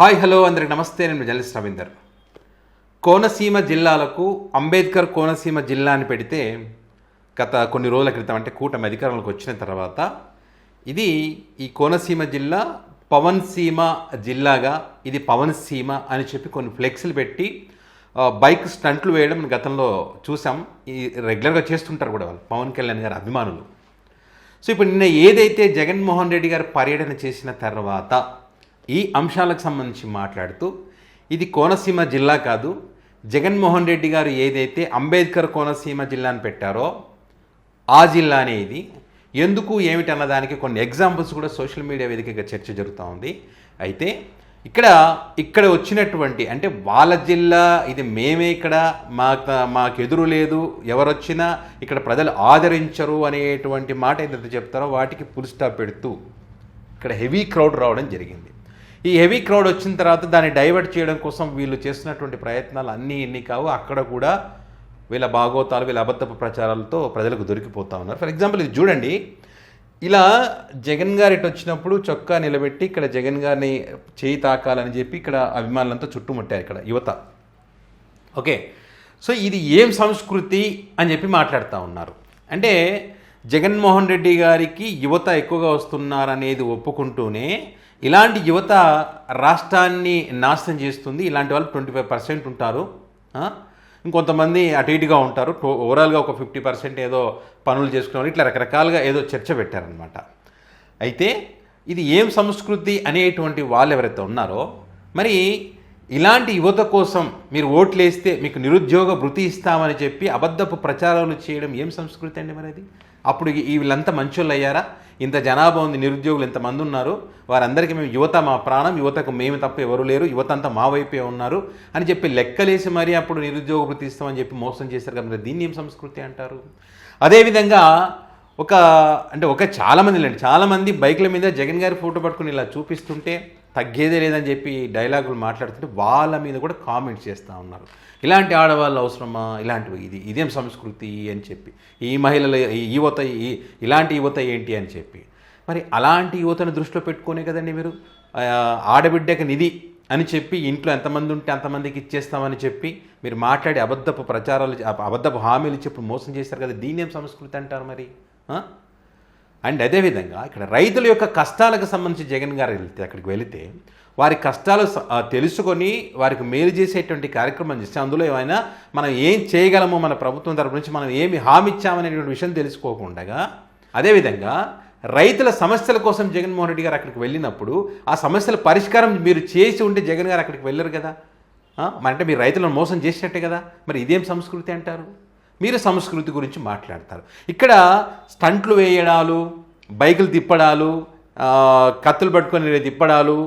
Hi hello అందరికి నమస్తే. నేను జర్నలిస్ట్ రవీందర్. కోనసీమ జిల్లాలకు అంబేద్కర్ కోనసీమ జిల్లా అని పెడితే గత కొన్ని రోజుల క్రితం అంటే కూటమి అధికారంలోకి వచ్చిన తర్వాత ఇది ఈ కోనసీమ జిల్లా పవన్ సీమ జిల్లాగా ఇది పవన్ సీమ అని చెప్పి కొన్ని ఫ్లెక్స్లు పెట్టి బైక్ స్టంట్లు వేయడం గతంలో చూసాం. ఈ రెగ్యులర్గా చేస్తుంటారు కూడా వాళ్ళు పవన్ కళ్యాణ్ గారి అభిమానులు. సో ఇప్పుడు నిన్న ఏదైతే జగన్మోహన్ రెడ్డి గారు పర్యటన చేసిన తర్వాత ఈ అంశాలకు సంబంధించి మాట్లాడుతూ ఇది కోనసీమ జిల్లా కాదు, జగన్మోహన్ రెడ్డి గారు ఏదైతే అంబేద్కర్ కోనసీమ జిల్లా అని పెట్టారో ఆ జిల్లానే ఇది. ఎందుకు ఏమిటి అన్నదానికి కొన్ని ఎగ్జాంపుల్స్ కూడా సోషల్ మీడియా వేదికగా చర్చ జరుగుతూ ఉంది. అయితే ఇక్కడ వచ్చినటువంటి అంటే వాళ్ళ జిల్లా ఇది, మేమే ఇక్కడ మాకు ఎదురు లేదు, ఎవరొచ్చినా ఇక్కడ ప్రజలు ఆదరించరు అనేటువంటి మాట ఏదైతే చెప్తారో వాటికి ఫుల్ స్టాప్ పెడుతూ ఇక్కడ హెవీ క్రౌడ్ రావడం జరిగింది. ఈ హెవీ క్రౌడ్ వచ్చిన తర్వాత దాన్ని డైవర్ట్ చేయడం కోసం వీళ్ళు చేస్తున్నటువంటి ప్రయత్నాలు అన్నీ ఎన్ని కావు. అక్కడ కూడా వీళ్ళ భాగోతాలు, వీళ్ళ అబద్ధపు ప్రచారాలతో ప్రజలకు దొరికిపోతూ ఉన్నారు. ఫర్ ఎగ్జాంపుల్ ఇది చూడండి, ఇలా జగన్ గారు ఇటు వచ్చినప్పుడు చొక్కా నిలబెట్టి ఇక్కడ జగన్ గారిని చేయి తాకాలని చెప్పి ఇక్కడ అభిమానులంతా చుట్టుముట్టారు ఇక్కడ యువత. ఓకే, సో ఇది ఏం సంస్కృతి అని చెప్పి మాట్లాడుతూ ఉన్నారు. అంటే జగన్మోహన్ రెడ్డి గారికి యువత ఎక్కువగా వస్తున్నారనేది ఒప్పుకుంటూనే ఇలాంటి యువత రాష్ట్రాన్ని నాశనం చేస్తుంది. ఇలాంటి వాళ్ళు 25% ఉంటారు, ఇంకొంతమంది అటు ఇటుగా ఉంటారు, ఓవరాల్గా ఒక 50% ఏదో పనులు చేసుకున్నారు. ఇట్లా రకరకాలుగా ఏదో చర్చ పెట్టారనమాట. అయితే ఇది ఏం సంస్కృతి అనేటువంటి వాళ్ళు ఎవరైతే ఉన్నారో, మరి ఇలాంటి యువత కోసం మీరు ఓట్లు వేస్తే మీకు నిరుద్యోగ భృతి ఇస్తామని చెప్పి అబద్ధపు ప్రచారాలు చేయడం ఏం సంస్కృతి అండి? మరి అది అప్పుడు వీళ్ళంతా మంచోళ్ళు అయ్యారా? ఇంత జనాభా ఉంది, నిరుద్యోగులు ఎంతమంది ఉన్నారు, వారందరికీ మేము యువత మా ప్రాణం, యువతకు మేము తప్ప ఎవరు లేరు, యువత అంతా మా వైపే ఉన్నారు అని చెప్పి లెక్కలేసి మరీ అప్పుడు నిరుద్యోగ భృతి ఇస్తామని చెప్పి మోసం చేశారు కదా. దీన్ని ఏం సంస్కృతి అంటారు? అదేవిధంగా చాలామంది బైకుల మీద జగన్ గారి ఫోటో పట్టుకుని ఇలా చూపిస్తుంటే తగ్గేదే లేదని చెప్పి డైలాగులు మాట్లాడుతుంటే వాళ్ళ మీద కూడా కామెంట్స్ చేస్తూ ఉన్నారు. ఇలాంటి ఆడవాళ్ళు అవసరమా, ఇలాంటివి ఇదేం సంస్కృతి అని చెప్పి, ఈ మహిళల యువత ఇలాంటి యువత ఏంటి అని చెప్పి. మరి అలాంటి యువతను దృష్టిలో పెట్టుకునే కదండి మీరు ఆడబిడ్డకి నిధి అని చెప్పి ఇంట్లో ఎంతమంది ఉంటే అంతమందికి ఇచ్చేస్తామని చెప్పి మీరు మాట్లాడి అబద్ధపు ప్రచారాలు, అబద్ధపు హామీలు ఇచ్చి ఇప్పుడు మోసం చేశారు కదా. దీన్ని ఏం సంస్కృతి అంటారు మరి? అండ్ అదేవిధంగా ఇక్కడ రైతుల యొక్క కష్టాలకు సంబంధించి జగన్ గారు అక్కడికి వెళితే వారి కష్టాలు తెలుసుకొని వారికి మేలు చేసేటువంటి కార్యక్రమం చేస్తే అందులో ఏమైనా మనం ఏం చేయగలమో మన ప్రభుత్వం తరపు నుంచి మనం ఏమి హామీ ఇచ్చామనేటువంటి విషయం తెలుసుకోకుండా, అదేవిధంగా రైతుల సమస్యల కోసం జగన్మోహన్ రెడ్డి గారు అక్కడికి వెళ్ళినప్పుడు ఆ సమస్యల పరిష్కారం మీరు చేసి ఉంటే జగన్ గారు అక్కడికి వెళ్ళరు కదా. అంటే మీరు రైతులను మోసం చేసినట్టే కదా. మరి ఇదేం సంస్కృతి అంటారు? మీరు సంస్కృతి గురించి మాట్లాడతారు. ఇక్కడ స్టంట్లు వేయడాలు, బైకులు తిప్పడాలు, కత్తులు పట్టుకొని తిప్పడాలు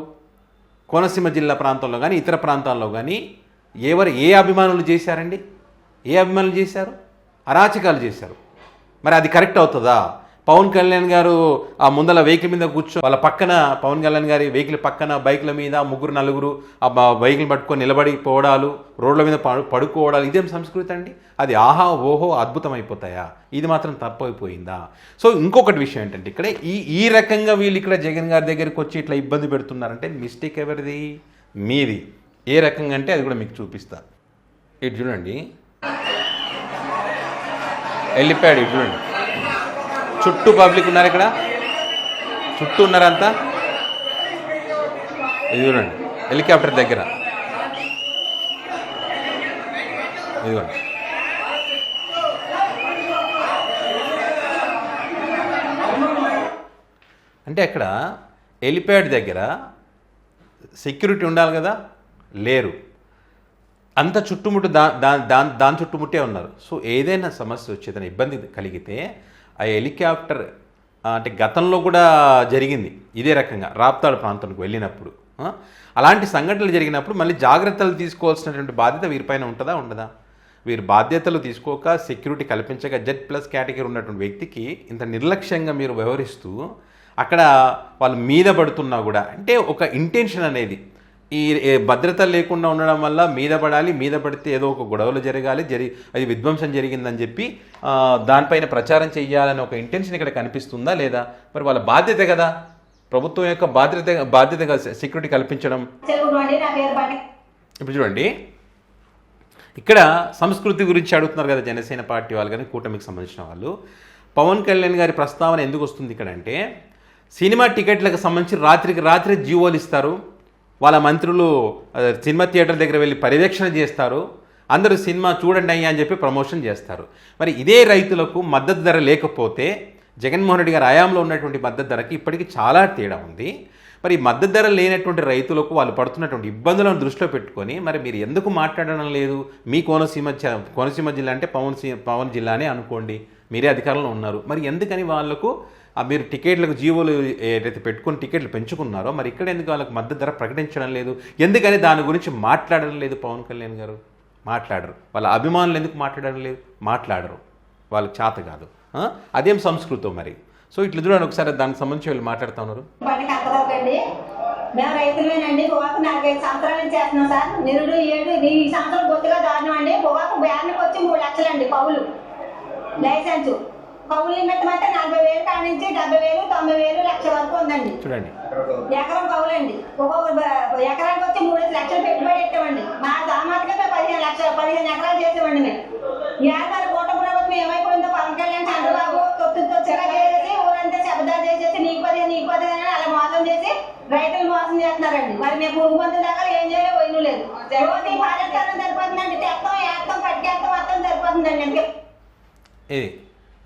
కోనసీమ జిల్లా ప్రాంతంలో కానీ ఇతర ప్రాంతాల్లో కానీ ఏ అభిమానులు చేశారండి? ఏ అభిమానులు చేశారు? అరాచకాలు చేశారు. మరి అది కరెక్ట్ అవుతుందా? పవన్ కళ్యాణ్ గారు ఆ ముందల వెహికల్ మీద వాళ్ళ పక్కన పవన్ కళ్యాణ్ గారి వెహికల్ పక్కన బైకుల మీద ముగ్గురు నలుగురు ఆ వెహికల్ పట్టుకొని నిలబడి పోవడాలు, రోడ్ల మీద పడుకోవడాలు, ఇదేం సంస్కృతి అండి? అది ఆహా ఓహో అద్భుతం అయిపోతాయా? ఇది మాత్రం తప్పైపోయిందా? సో ఇంకొకటి విషయం ఏంటంటే ఇక్కడ ఈ రకంగా వీళ్ళు ఇక్కడ జగన్ గారి దగ్గరికి వచ్చి ఇట్లా ఇబ్బంది పెడుతున్నారంటే మిస్టేక్ ఎవరిది? మీది. ఏ రకంగా అంటే అది కూడా మీకు చూపిస్తా. ఇటు చూడండి, వెళ్ళిపోయాడు. ఇటు చూడండి, చుట్టూ పబ్లిక్ ఉన్నారు, ఇక్కడ చుట్టూ ఉన్నారంతా. ఇది చూడండి హెలికాప్టర్ దగ్గర, ఇదిగోండి. అంటే అక్కడ హెలిప్యాడ్ దగ్గర సెక్యూరిటీ ఉండాలి కదా, లేరు. అంత చుట్టుముట్టు దాని చుట్టుముట్టే ఉన్నారు. సో ఏదైనా సమస్య వచ్చేదైనా ఇబ్బంది కలిగితే ఆ హెలికాప్టర్ అంటే గతంలో కూడా జరిగింది ఇదే రకంగా రాప్తాడు ప్రాంతానికి వెళ్ళినప్పుడు. అలాంటి సంఘటనలు జరిగినప్పుడు మళ్ళీ జాగ్రత్తలు తీసుకోవాల్సినటువంటి బాధ్యత వీరిపైన ఉంటుందా ఉండదా? వీరు బాధ్యతలు తీసుకోక సెక్యూరిటీ కల్పించక Z+ కేటగిరీ ఉన్నటువంటి వ్యక్తికి ఇంత నిర్లక్ష్యంగా మీరు వ్యవహరిస్తూ అక్కడ వాళ్ళు మీద పడుతున్నా కూడా అంటే ఒక ఇంటెన్షన్ అనేది ఈ భద్రత లేకుండా ఉండడం వల్ల మీద పడాలి, మీద పడితే ఏదో ఒక గొడవలు జరగాలి, అది విధ్వంసం జరిగిందని చెప్పి దానిపైన ప్రచారం చేయాలని ఒక ఇంటెన్షన్ ఇక్కడ కనిపిస్తుందా లేదా? మరి వాళ్ళ బాధ్యత కదా. ప్రభుత్వం యొక్క బాధ్యతగా సెక్యూరిటీ కల్పించడం. ఇప్పుడు చూడండి, ఇక్కడ సంస్కృతి గురించి అడుగుతున్నారు కదా జనసేన పార్టీ వాళ్ళు కానీ కూటమికి సంబంధించిన వాళ్ళు. పవన్ కళ్యాణ్ గారి ప్రస్తావన ఎందుకు వస్తుంది ఇక్కడ అంటే, సినిమా టికెట్లకు సంబంధించి రాత్రికి రాత్రి జీవోలు ఇస్తారు, వాళ్ళ మంత్రులు సినిమా థియేటర్ దగ్గర వెళ్ళి పర్యవేక్షణ చేస్తారు, అందరూ సినిమా చూడండి అయ్యా అని చెప్పి ప్రమోషన్ చేస్తారు. మరి ఇదే రైతులకు మద్దతు ధర లేకపోతే జగన్మోహన్ రెడ్డి గారి హయాంలో ఉన్నటువంటి మద్దతు ధరకి ఇప్పటికీ చాలా తేడా ఉంది. మరి మద్దతు ధర లేనటువంటి రైతులకు వాళ్ళు పడుతున్నటువంటి ఇబ్బందులను దృష్టిలో పెట్టుకొని మరి మీరు ఎందుకు మాట్లాడడం లేదు? మీ కోనసీమ జిల్లా అంటే పవన్ జిల్లానే అనుకోండి, మీరే అధికారంలో ఉన్నారు, మరి ఎందుకని వాళ్ళకు మీరు టికెట్లకు జీవోలు ఏదైతే పెట్టుకుని టికెట్లు పెంచుకున్నారో మరి ఇక్కడ ఎందుకు వాళ్ళకి మద్దతు ధర ప్రకటించడం లేదు? ఎందుకని దాని గురించి మాట్లాడడం లేదు పవన్ కళ్యాణ్ గారు? మాట్లాడరు. వాళ్ళ అభిమానులు ఎందుకు మాట్లాడడం లేదు? మాట్లాడరు, వాళ్ళకి చేత కాదు. అదేం సంస్కృతం మరి? సో ఇట్లా చూడండి ఒకసారి, దానికి సంబంధించి వీళ్ళు మాట్లాడుతూ ఉన్నారు. మేము రైతులేనండి, పొగాకు 45 సంవత్సరాల నుంచి చేస్తున్నాం సార్. నిరుడు 7 ఈ సంవత్సరం కొద్దిగా దారుణం అండి. పొగాకు బ్యాన్కి వచ్చి 3 లక్షలండి కౌలు లైసెన్సు. కౌలు నిమిత్తం అంటే 40,000 కాడి నుంచి 70,000, 90,000, లక్ష వరకు ఉందండి. చూడండి, ఎకరం కౌలండి. ఒక్కొక్క ఎకరానికి వచ్చి 3 లక్షలు పెట్టుబడి పెట్టామండి. మా దామాటగా మేము 15 ఎకరాలు చేసామండి. మేము ఏడాది కోట ప్రభుత్వం ఏమైపోయిందో పవన్ కళ్యాణ్ చంద్రబాబు తొత్తుతో చేసి ఊరంతా శబ్దాలు చేసేసి నీకు పది అని అలా మోసం చేసి రైతులు మోసం చేస్తున్నారండి. మరి మేము పురుగు మందుల దాకా ఏం చేయలేదు, పోయిన లేదు. రోజు పాలెత్తానం సరిపోతుందండి, తెస్తాం ఏస్తాం పట్టుకేస్తాం మొత్తం సరిపోతుందండి.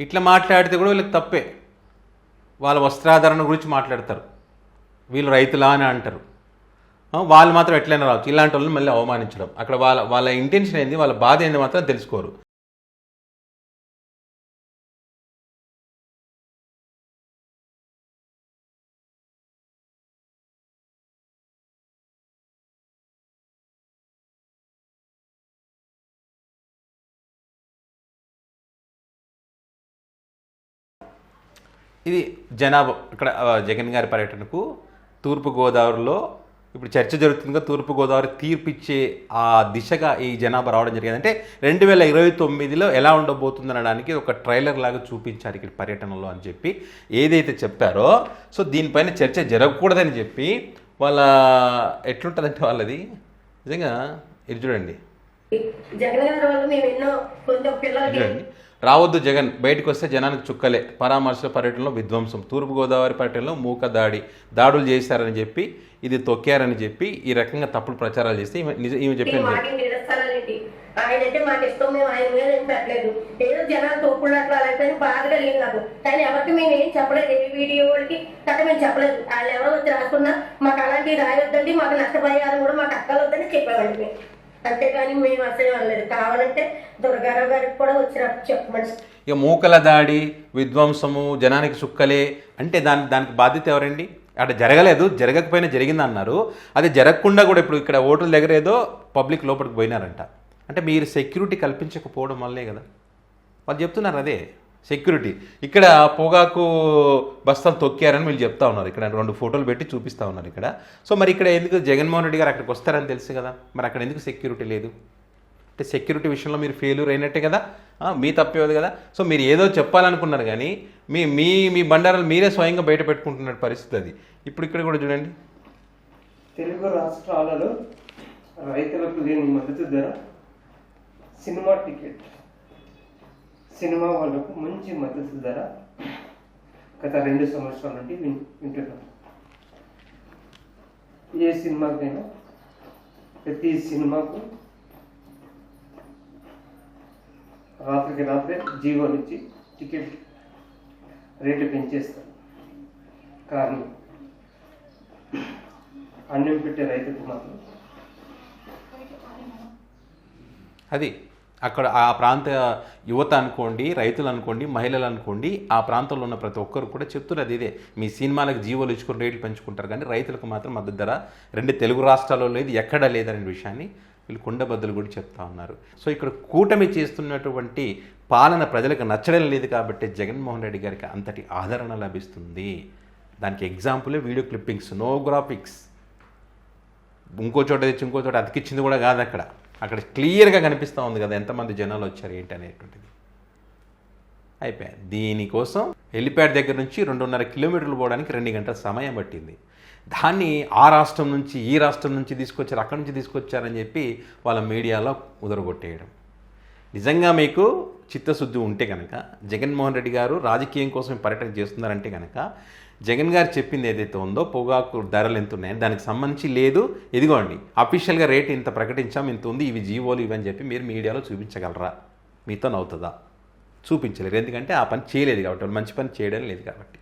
ఇట్లా మాట్లాడితే కూడా వీళ్ళకి తప్పే. వాళ్ళ వస్త్రాధరణ గురించి మాట్లాడతారు, వీళ్ళు రైతులా అని అంటారు. వాళ్ళు మాత్రం ఎట్లయినా రావచ్చు, ఇలాంటి వాళ్ళని మళ్ళీ అవమానించడం. అక్కడ వాళ్ళ ఇంటెన్షన్ ఏంది, వాళ్ళ బాధ ఏంది మాత్రం తెలుసుకోరు. ఇది జనాభా. ఇక్కడ జగన్ గారి పర్యటనకు తూర్పుగోదావరిలో ఇప్పుడు చర్చ జరుగుతుందిగా, తూర్పుగోదావరి తీర్పిచ్చే ఆ దిశగా ఈ జనాభా రావడం జరిగింది. అంటే 2029లో ఎలా ఉండబోతుంది అనడానికి ఒక ట్రైలర్ లాగా చూపించారు ఇక్కడ పర్యటనలో అని చెప్పి ఏదైతే చెప్పారో, సో దీనిపైన చర్చ జరగకూడదని చెప్పి వాళ్ళ ఎట్లుంటుందంటే వాళ్ళది నిజంగా. ఇది చూడండి, చూడండి, రావద్దు జగన్, బయటకు వస్తే జనానికి చుక్కలే, పరామర్శ పర్యటనలో విధ్వంసం, తూర్పుగోదావరి పర్యటనలో దాడులు చేశారని చెప్పి ఇది తొక్కారని చెప్పి ఈ రకంగా తప్పుడు ప్రచారాలు చేస్తే ఈమె చెప్పింది. ఆయనైతే మాకు ఇష్టం, మేము ఆయన మీద ఏం పెట్టలేదు. ఏదో జనాలు తోపుడున్నట్లు అలాగే బాధ కలిగింది నాకు. కానీ ఎవరికి మేము ఏం చెప్పలేదు, ఏ వీడియో వాళ్ళకి కట్ట మేము చెప్పలేదు. వాళ్ళు ఎవరో వచ్చి రాసుకున్నా మాకు అలాంటివి రాయొద్దండి, మాకు నష్టపరిహారం కూడా మాకు అక్కలొద్దని చెప్పేవాళ్ళు మేము. అంతేగాని మేము అసలు అనలేదు. కావాలంటే దుర్గారావు గారికి కూడా వచ్చినప్పుడు చెప్పమని. ఇక మూకల దాడి, విధ్వంసము, జనానికి చుక్కలే అంటే దానికి బాధ్యత ఎవరండి? అక్కడ జరగలేదు, జరగకపోయినా జరిగింది అన్నారు. అది జరగకుండా కూడా ఇప్పుడు ఇక్కడ ఓటుల దగ్గర ఏదో పబ్లిక్ లోపలికి పోయినారంట. అంటే మీరు సెక్యూరిటీ కల్పించకపోవడం వల్లే కదా వాళ్ళు చెప్తున్నారు. అదే సెక్యూరిటీ. ఇక్కడ పొగాకు బస్తాలు తొక్కారని వీళ్ళు చెప్తా ఉన్నారు. ఇక్కడ 2 ఫోటోలు పెట్టి చూపిస్తూ ఉన్నారు ఇక్కడ. సో మరి ఇక్కడ ఎందుకు జగన్మోహన్ రెడ్డి గారు అక్కడికి వస్తారని తెలుసు కదా, మరి అక్కడ ఎందుకు సెక్యూరిటీ లేదు? అంటే సెక్యూరిటీ విషయంలో మీరు ఫెయిల్యూర్ అయినట్టే కదా, మీ తప్పేది కదా. సో మీరు ఏదో చెప్పాలనుకున్నారు కానీ మీ బండారాలు మీరే స్వయంగా బయట పెట్టుకుంటున్న పరిస్థితి అది. ఇప్పుడు ఇక్కడ కూడా చూడండి, తెలుగు రాష్ట్రాలలో రైతులకు లేని మద్దతు ధర, సినిమా టికెట్, సినిమా వాళ్ళకు మంచి మద్దతు ధర గత 2 సంవత్సరాల నుండి వింటున్నాం. ఏ సినిమాకైనా ప్రతి సినిమాకు రాత్రికి రాత్రే జీవో నుంచి టికెట్ రేటు పెంచేస్తారు. కానీ అన్నం పెట్టే రైతుకు మాత్రం అది అక్కడ ఆ ప్రాంత యువత అనుకోండి, రైతులు అనుకోండి, మహిళలు అనుకోండి, ఆ ప్రాంతంలో ఉన్న ప్రతి ఒక్కరు కూడా చెప్తున్నది ఇదే. మీ సినిమాలకు జీవోలు ఇచ్చుకొని రేట్లు పెంచుకుంటారు కానీ రైతులకు మాత్రం మద్దతు ధర 2 తెలుగు రాష్ట్రాల్లో లేదు, ఎక్కడా లేదనే విషయాన్ని వీళ్ళు కుండబద్దలు కూడా చెప్తా ఉన్నారు. సో ఇక్కడ కూటమి చేస్తున్నటువంటి పాలన ప్రజలకు నచ్చడం లేదు కాబట్టి జగన్మోహన్ రెడ్డి గారికి అంతటి ఆదరణ లభిస్తుంది. దానికి ఎగ్జాంపులే వీడియో క్లిప్పింగ్స్, నో గ్రాఫిక్స్. ఇంకో చోట తెచ్చి ఇంకో చోట అతికిచ్చింది కూడా కాదు. అక్కడ క్లియర్గా కనిపిస్తూ ఉంది కదా ఎంతమంది జనాలు వచ్చారు ఏంటి అనేటువంటిది. అయిపోయాయి. దీనికోసం హెలిప్యాడ్ దగ్గర నుంచి 2.5 కిలోమీటర్లు పోవడానికి 2 గంటల సమయం పట్టింది. దాన్ని ఆ రాష్ట్రం నుంచి ఈ రాష్ట్రం నుంచి తీసుకొచ్చారు, అక్కడి నుంచి తీసుకొచ్చారని చెప్పి వాళ్ళ మీడియాలో ఉదరగొట్టేయడం. నిజంగా మీకు చిత్తశుద్ధి ఉంటే కనుక జగన్మోహన్ రెడ్డి గారు రాజకీయం కోసం పర్యటన చేస్తున్నారంటే కనుక జగన్ గారు చెప్పింది ఏదైతే ఉందో పొగాకు ధరలు ఎంత ఉన్నాయని దానికి సంబంధించి లేదు, ఇదిగోండి అఫీషియల్గా రేట్ ఇంత ప్రకటించాం, ఇంత ఉంది, ఇవి జీవోలు ఇవని చెప్పి మీరు మీడియాలో చూపించగలరా? మీతో నవ్వుతుందా? చూపించలేరు. ఎందుకంటే ఆ పని చేయలేదు కాబట్టి, వాళ్ళు మంచి పని చేయడం లేదు కాబట్టి.